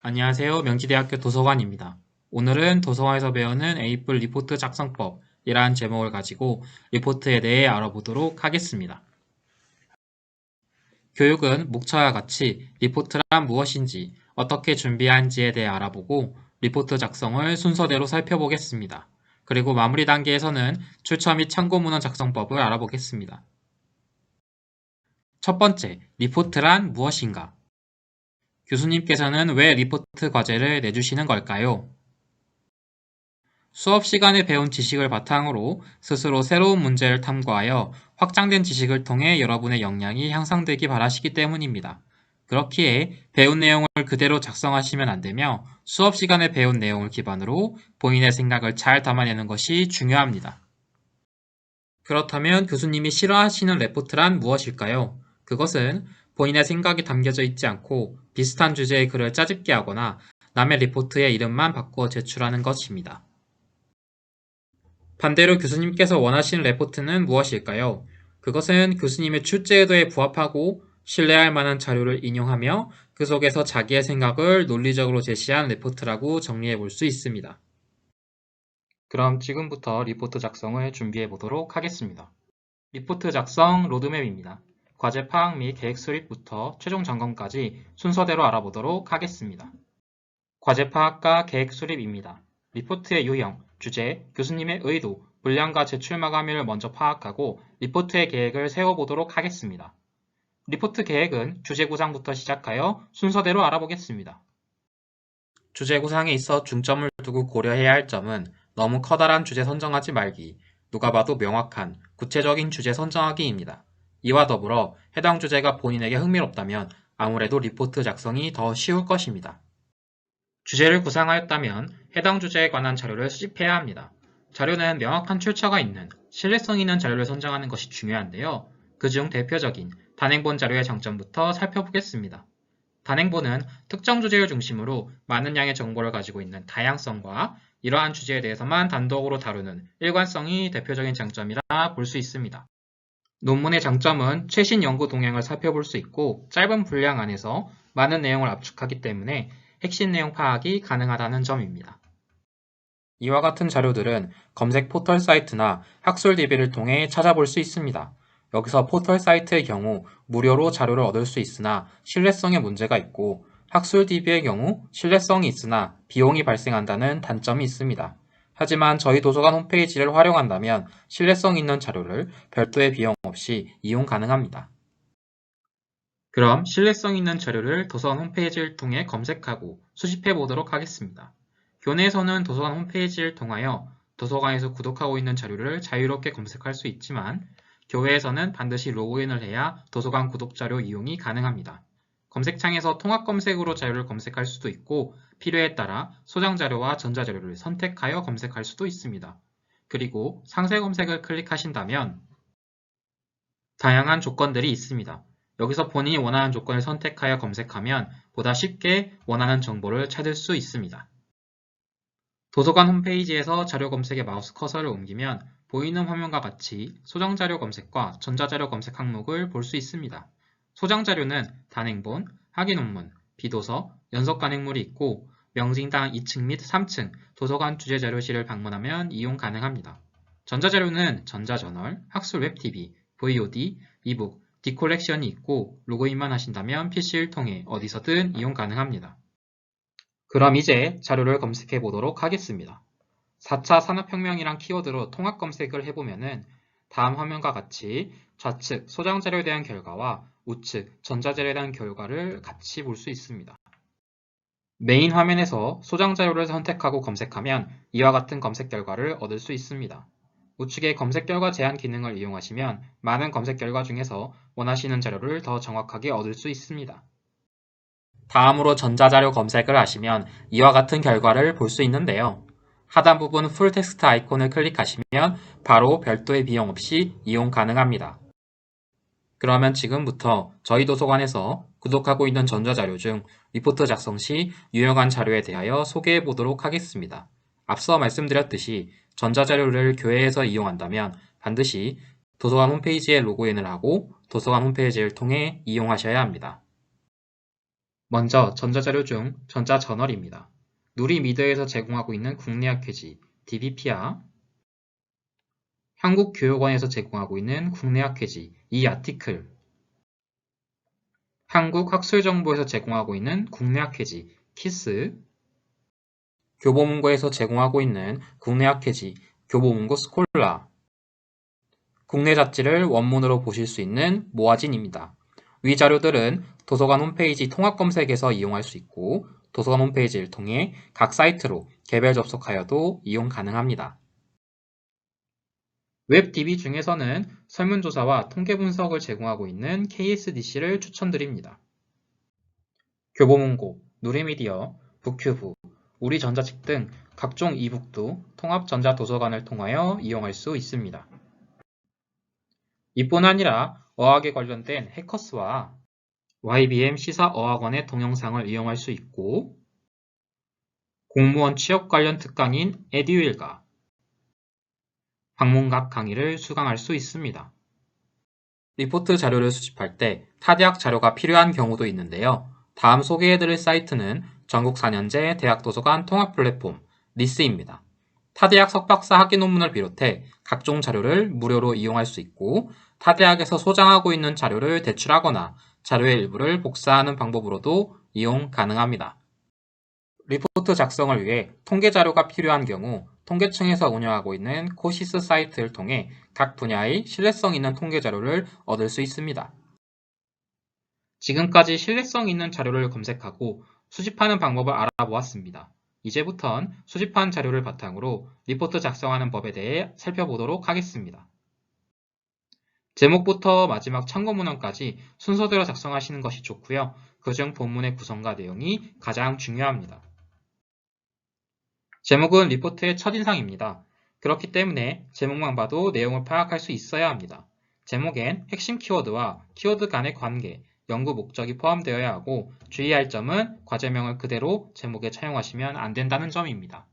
안녕하세요. 명지대학교 도서관입니다. 오늘은 도서관에서 배우는 에이플 리포트 작성법이라는 제목을 가지고 리포트에 대해 알아보도록 하겠습니다. 교육은 목차와 같이 리포트란 무엇인지, 어떻게 준비하는지에 대해 알아보고 리포트 작성을 순서대로 살펴보겠습니다. 그리고 마무리 단계에서는 출처 및 참고문헌 작성법을 알아보겠습니다. 첫 번째, 리포트란 무엇인가? 교수님께서는 왜 리포트 과제를 내주시는 걸까요? 수업 시간에 배운 지식을 바탕으로 스스로 새로운 문제를 탐구하여 확장된 지식을 통해 여러분의 역량이 향상되기 바라시기 때문입니다. 그렇기에 배운 내용을 그대로 작성하시면 안 되며 수업 시간에 배운 내용을 기반으로 본인의 생각을 잘 담아내는 것이 중요합니다. 그렇다면 교수님이 싫어하시는 레포트란 무엇일까요? 그것은 본인의 생각이 담겨져 있지 않고 비슷한 주제의 글을 짜집게 하거나 남의 리포트의 이름만 바꾸어 제출하는 것입니다. 반대로 교수님께서 원하시는 레포트는 무엇일까요? 그것은 교수님의 출제 의도에 부합하고 신뢰할 만한 자료를 인용하며 그 속에서 자기의 생각을 논리적으로 제시한 레포트라고 정리해 볼 수 있습니다. 그럼 지금부터 리포트 작성을 준비해 보도록 하겠습니다. 리포트 작성 로드맵입니다. 과제 파악 및 계획 수립부터 최종 점검까지 순서대로 알아보도록 하겠습니다. 과제 파악과 계획 수립입니다. 리포트의 유형, 주제, 교수님의 의도, 분량과 제출 마감일을 먼저 파악하고 리포트의 계획을 세워보도록 하겠습니다. 리포트 계획은 주제 구상부터 시작하여 순서대로 알아보겠습니다. 주제 구상에 있어 중점을 두고 고려해야 할 점은 너무 커다란 주제 선정하지 말기, 누가 봐도 명확한, 구체적인 주제 선정하기입니다. 이와 더불어 해당 주제가 본인에게 흥미롭다면 아무래도 리포트 작성이 더 쉬울 것입니다. 주제를 구상하였다면 해당 주제에 관한 자료를 수집해야 합니다. 자료는 명확한 출처가 있는, 신뢰성 있는 자료를 선정하는 것이 중요한데요. 그중 대표적인 단행본 자료의 장점부터 살펴보겠습니다. 단행본은 특정 주제를 중심으로 많은 양의 정보를 가지고 있는 다양성과 이러한 주제에 대해서만 단독으로 다루는 일관성이 대표적인 장점이라 볼 수 있습니다. 논문의 장점은 최신 연구 동향을 살펴볼 수 있고 짧은 분량 안에서 많은 내용을 압축하기 때문에 핵심 내용 파악이 가능하다는 점입니다. 이와 같은 자료들은 검색 포털 사이트나 학술 DB를 통해 찾아볼 수 있습니다. 여기서 포털 사이트의 경우 무료로 자료를 얻을 수 있으나 신뢰성에 문제가 있고 학술 DB의 경우 신뢰성이 있으나 비용이 발생한다는 단점이 있습니다. 하지만 저희 도서관 홈페이지를 활용한다면 신뢰성 있는 자료를 별도의 비용 없이 이용 가능합니다. 그럼 신뢰성 있는 자료를 도서관 홈페이지를 통해 검색하고 수집해 보도록 하겠습니다. 교내에서는 도서관 홈페이지를 통하여 도서관에서 구독하고 있는 자료를 자유롭게 검색할 수 있지만 교외에서는 반드시 로그인을 해야 도서관 구독 자료 이용이 가능합니다. 검색창에서 통합 검색으로 자료를 검색할 수도 있고 필요에 따라 소장 자료와 전자 자료를 선택하여 검색할 수도 있습니다. 그리고 상세 검색을 클릭하신다면 다양한 조건들이 있습니다. 여기서 본인이 원하는 조건을 선택하여 검색하면 보다 쉽게 원하는 정보를 찾을 수 있습니다. 도서관 홈페이지에서 자료 검색에 마우스 커서를 옮기면 보이는 화면과 같이 소장자료 검색과 전자자료 검색 항목을 볼 수 있습니다. 소장자료는 단행본, 학위 논문, 비도서, 연속 간행물이 있고 명진당 2층 및 3층 도서관 주제자료실을 방문하면 이용 가능합니다. 전자자료는 전자저널, 학술 웹TV, VOD, 이북, 디콜렉션이 있고 로그인만 하신다면 PC를 통해 어디서든 이용 가능합니다. 그럼 이제 자료를 검색해 보도록 하겠습니다. 4차 산업혁명이란 키워드로 통합 검색을 해보면은 다음 화면과 같이 좌측 소장자료에 대한 결과와 우측 전자자료에 대한 결과를 같이 볼 수 있습니다. 메인 화면에서 소장자료를 선택하고 검색하면 이와 같은 검색 결과를 얻을 수 있습니다. 우측의 검색 결과 제한 기능을 이용하시면 많은 검색 결과 중에서 원하시는 자료를 더 정확하게 얻을 수 있습니다. 다음으로 전자자료 검색을 하시면 이와 같은 결과를 볼 수 있는데요. 하단 부분 풀텍스트 아이콘을 클릭하시면 바로 별도의 비용 없이 이용 가능합니다. 그러면 지금부터 저희 도서관에서 구독하고 있는 전자자료 중 리포트 작성 시 유용한 자료에 대하여 소개해 보도록 하겠습니다. 앞서 말씀드렸듯이 전자자료를 교회에서 이용한다면 반드시 도서관 홈페이지에 로그인을 하고 도서관 홈페이지를 통해 이용하셔야 합니다. 먼저 전자자료 중 전자저널입니다. 누리미디어에서 제공하고 있는 국내학회지 DBP와 한국교육원에서 제공하고 있는 국내학회지 이아티클, 한국학술정보에서 제공하고 있는 국내학회지 키스, 교보문고에서 제공하고 있는 국내학회지 교보문고 스콜라, 국내 잡지를 원문으로 보실 수 있는 모아진입니다. 위 자료들은 도서관 홈페이지 통합검색에서 이용할 수 있고 도서관 홈페이지를 통해 각 사이트로 개별 접속하여도 이용 가능합니다. 웹DB 중에서는 설문조사와 통계 분석을 제공하고 있는 KSDC를 추천드립니다. 교보문고, 누리미디어, 북큐브, 우리전자책 등 각종 이북도 통합전자도서관을 통하여 이용할 수 있습니다. 이뿐 아니라 어학에 관련된 해커스와 YBM 시사어학원의 동영상을 이용할 수 있고 공무원 취업 관련 특강인 에듀일과 방문각 강의를 수강할 수 있습니다. 리포트 자료를 수집할 때 타대학 자료가 필요한 경우도 있는데요. 다음 소개해드릴 사이트는 전국 4년제 대학도서관 통합 플랫폼 리스입니다. 타대학 석박사 학위 논문을 비롯해 각종 자료를 무료로 이용할 수 있고 타대학에서 소장하고 있는 자료를 대출하거나 자료의 일부를 복사하는 방법으로도 이용 가능합니다. 리포트 작성을 위해 통계 자료가 필요한 경우 통계청에서 운영하고 있는 코시스 사이트를 통해 각 분야의 신뢰성 있는 통계 자료를 얻을 수 있습니다. 지금까지 신뢰성 있는 자료를 검색하고 수집하는 방법을 알아보았습니다. 이제부턴 수집한 자료를 바탕으로 리포트 작성하는 법에 대해 살펴보도록 하겠습니다. 제목부터 마지막 참고 문헌까지 순서대로 작성하시는 것이 좋고요. 그중 본문의 구성과 내용이 가장 중요합니다. 제목은 리포트의 첫인상입니다. 그렇기 때문에 제목만 봐도 내용을 파악할 수 있어야 합니다. 제목엔 핵심 키워드와 키워드 간의 관계, 연구 목적이 포함되어야 하고 주의할 점은 과제명을 그대로 제목에 차용하시면 안 된다는 점입니다.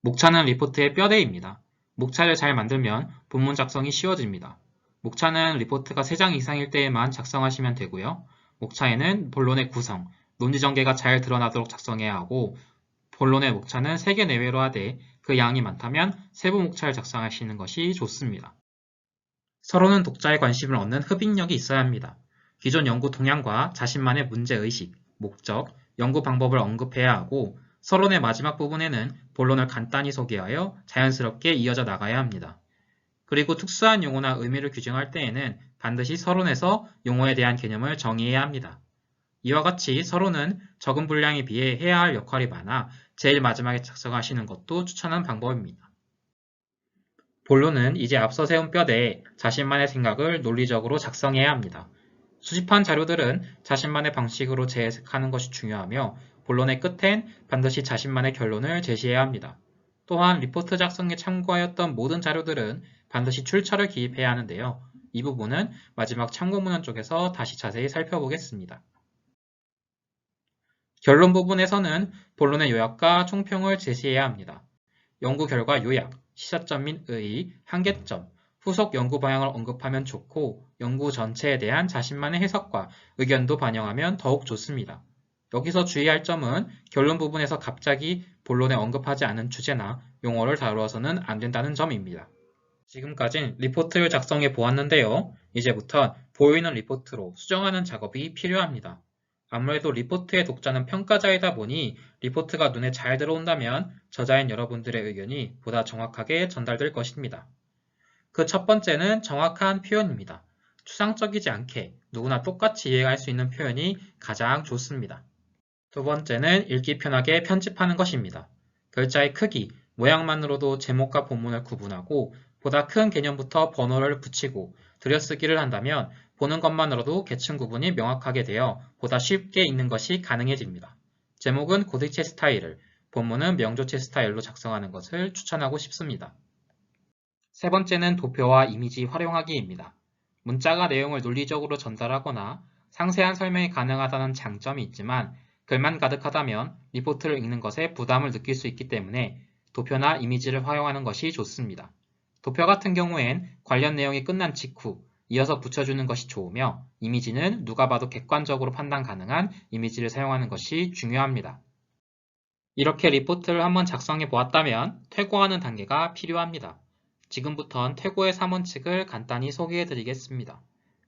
목차는 리포트의 뼈대입니다. 목차를 잘 만들면 본문 작성이 쉬워집니다. 목차는 리포트가 3장 이상일 때에만 작성하시면 되고요. 목차에는 본론의 구성, 논지 전개가 잘 드러나도록 작성해야 하고 본론의 목차는 3개 내외로 하되 그 양이 많다면 세부 목차를 작성하시는 것이 좋습니다. 서론은 독자의 관심을 얻는 흡입력이 있어야 합니다. 기존 연구 동향과 자신만의 문제의식, 목적, 연구 방법을 언급해야 하고 서론의 마지막 부분에는 본론을 간단히 소개하여 자연스럽게 이어져 나가야 합니다. 그리고 특수한 용어나 의미를 규정할 때에는 반드시 서론에서 용어에 대한 개념을 정의해야 합니다. 이와 같이 서론은 적은 분량에 비해 해야 할 역할이 많아 제일 마지막에 작성하시는 것도 추천한 방법입니다. 본론은 이제 앞서 세운 뼈대에 자신만의 생각을 논리적으로 작성해야 합니다. 수집한 자료들은 자신만의 방식으로 재해석하는 것이 중요하며 본론의 끝엔 반드시 자신만의 결론을 제시해야 합니다. 또한 리포트 작성에 참고하였던 모든 자료들은 반드시 출처를 기입해야 하는데요. 이 부분은 마지막 참고문헌 쪽에서 다시 자세히 살펴보겠습니다. 결론 부분에서는 본론의 요약과 총평을 제시해야 합니다. 연구 결과 요약, 시사점 및 의의, 한계점, 후속 연구 방향을 언급하면 좋고 연구 전체에 대한 자신만의 해석과 의견도 반영하면 더욱 좋습니다. 여기서 주의할 점은 결론 부분에서 갑자기 본론에 언급하지 않은 주제나 용어를 다루어서는 안 된다는 점입니다. 지금까진 리포트를 작성해 보았는데요. 이제부터 보이는 리포트로 수정하는 작업이 필요합니다. 아무래도 리포트의 독자는 평가자이다 보니 리포트가 눈에 잘 들어온다면 저자인 여러분들의 의견이 보다 정확하게 전달될 것입니다. 그 첫 번째는 정확한 표현입니다. 추상적이지 않게 누구나 똑같이 이해할 수 있는 표현이 가장 좋습니다. 두 번째는 읽기 편하게 편집하는 것입니다. 글자의 크기, 모양만으로도 제목과 본문을 구분하고 보다 큰 개념부터 번호를 붙이고 들여쓰기를 한다면 보는 것만으로도 계층 구분이 명확하게 되어 보다 쉽게 읽는 것이 가능해집니다. 제목은 고딕체 스타일을, 본문은 명조체 스타일로 작성하는 것을 추천하고 싶습니다. 세 번째는 도표와 이미지 활용하기입니다. 문자가 내용을 논리적으로 전달하거나 상세한 설명이 가능하다는 장점이 있지만 글만 가득하다면 리포트를 읽는 것에 부담을 느낄 수 있기 때문에 도표나 이미지를 활용하는 것이 좋습니다. 도표 같은 경우엔 관련 내용이 끝난 직후 이어서 붙여주는 것이 좋으며 이미지는 누가 봐도 객관적으로 판단 가능한 이미지를 사용하는 것이 중요합니다. 이렇게 리포트를 한번 작성해 보았다면 퇴고하는 단계가 필요합니다. 지금부턴 퇴고의 3원칙을 간단히 소개해 드리겠습니다.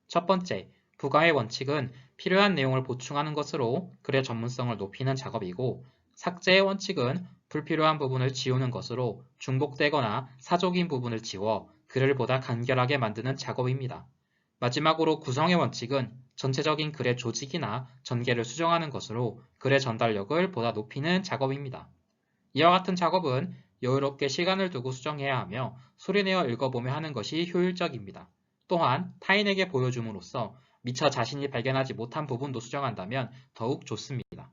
첫 번째, 부가의 원칙은 필요한 내용을 보충하는 것으로 글의 전문성을 높이는 작업이고, 삭제의 원칙은 불필요한 부분을 지우는 것으로 중복되거나 사족인 부분을 지워 글을 보다 간결하게 만드는 작업입니다. 마지막으로 구성의 원칙은 전체적인 글의 조직이나 전개를 수정하는 것으로 글의 전달력을 보다 높이는 작업입니다. 이와 같은 작업은 여유롭게 시간을 두고 수정해야 하며 소리내어 읽어보며 하는 것이 효율적입니다. 또한 타인에게 보여줌으로써 미처 자신이 발견하지 못한 부분도 수정한다면 더욱 좋습니다.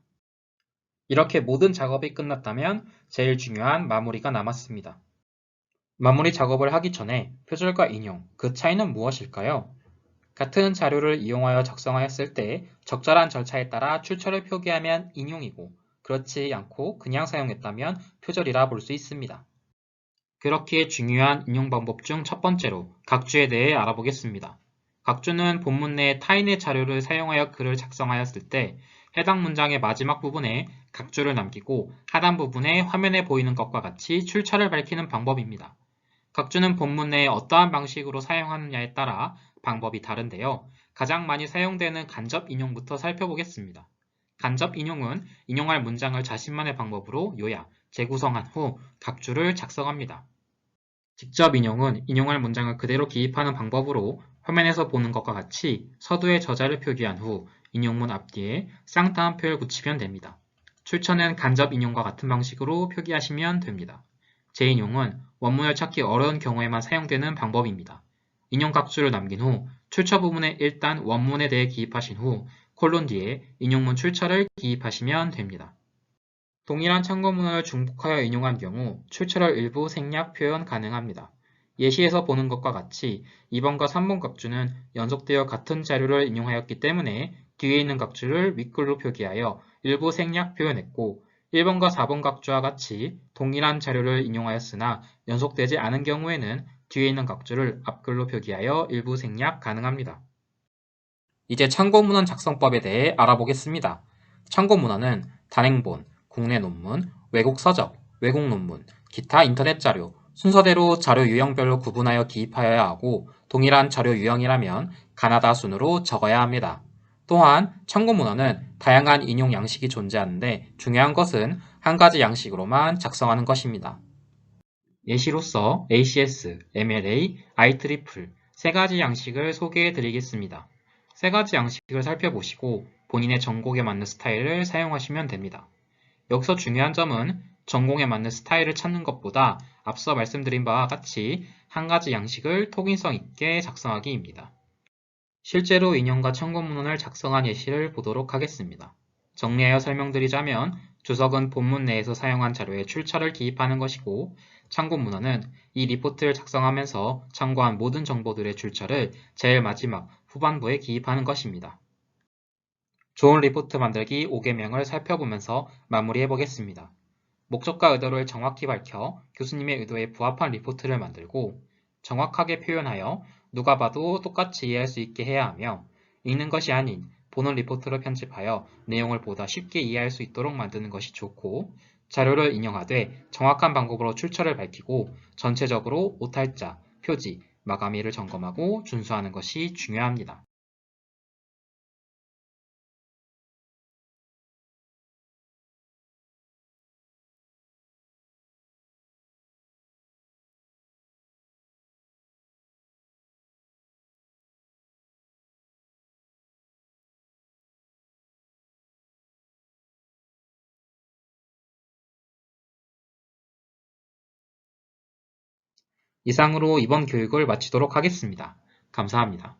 이렇게 모든 작업이 끝났다면 제일 중요한 마무리가 남았습니다. 마무리 작업을 하기 전에 표절과 인용, 그 차이는 무엇일까요? 같은 자료를 이용하여 작성하였을 때 적절한 절차에 따라 출처를 표기하면 인용이고, 그렇지 않고 그냥 사용했다면 표절이라 볼 수 있습니다. 그렇기에 중요한 인용 방법 중 첫 번째로 각주에 대해 알아보겠습니다. 각주는 본문 내 타인의 자료를 사용하여 글을 작성하였을 때 해당 문장의 마지막 부분에 각주를 남기고 하단 부분에 화면에 보이는 것과 같이 출처를 밝히는 방법입니다. 각주는 본문 내에 어떠한 방식으로 사용하느냐에 따라 방법이 다른데요. 가장 많이 사용되는 간접 인용부터 살펴보겠습니다. 간접 인용은 인용할 문장을 자신만의 방법으로 요약, 재구성한 후 각주를 작성합니다. 직접 인용은 인용할 문장을 그대로 기입하는 방법으로 화면에서 보는 것과 같이 서두에 저자를 표기한 후 인용문 앞뒤에 쌍따옴표를 붙이면 됩니다. 출처는 간접 인용과 같은 방식으로 표기하시면 됩니다. 재인용은 원문을 찾기 어려운 경우에만 사용되는 방법입니다. 인용 각주를 남긴 후 출처 부분에 일단 원문에 대해 기입하신 후 콜론 뒤에 인용문 출처를 기입하시면 됩니다. 동일한 참고문헌을 중복하여 인용한 경우 출처를 일부 생략 표현 가능합니다. 예시에서 보는 것과 같이 2번과 3번 각주는 연속되어 같은 자료를 인용하였기 때문에 뒤에 있는 각주를 윗글로 표기하여 일부 생략 표현했고, 1번과 4번 각주와 같이 동일한 자료를 인용하였으나 연속되지 않은 경우에는 뒤에 있는 각주를 앞글로 표기하여 일부 생략 가능합니다. 이제 참고문헌 작성법에 대해 알아보겠습니다. 참고문헌은 단행본, 국내 논문, 외국 서적, 외국 논문, 기타 인터넷 자료, 순서대로 자료 유형별로 구분하여 기입하여야 하고, 동일한 자료 유형이라면 가나다 순으로 적어야 합니다. 또한 참고문헌은 다양한 인용 양식이 존재하는데 중요한 것은 한 가지 양식으로만 작성하는 것입니다. 예시로서 ACS, MLA, IEEE 세 가지 양식을 소개해 드리겠습니다. 세 가지 양식을 살펴보시고 본인의 전공에 맞는 스타일을 사용하시면 됩니다. 여기서 중요한 점은 전공에 맞는 스타일을 찾는 것보다 앞서 말씀드린 바와 같이 한 가지 양식을 통일성 있게 작성하기입니다. 실제로 인용과 참고문헌을 작성한 예시를 보도록 하겠습니다. 정리하여 설명드리자면 주석은 본문 내에서 사용한 자료에 출처를 기입하는 것이고, 참고문헌은 이 리포트를 작성하면서 참고한 모든 정보들의 출처를 제일 마지막 후반부에 기입하는 것입니다. 좋은 리포트 만들기 5계명을 살펴보면서 마무리해 보겠습니다. 목적과 의도를 정확히 밝혀 교수님의 의도에 부합한 리포트를 만들고, 정확하게 표현하여 누가 봐도 똑같이 이해할 수 있게 해야 하며, 읽는 것이 아닌 보는 리포트로 편집하여 내용을 보다 쉽게 이해할 수 있도록 만드는 것이 좋고, 자료를 인용하되 정확한 방법으로 출처를 밝히고 전체적으로 오탈자, 표지, 마감일을 점검하고 준수하는 것이 중요합니다. 이상으로 이번 교육을 마치도록 하겠습니다. 감사합니다.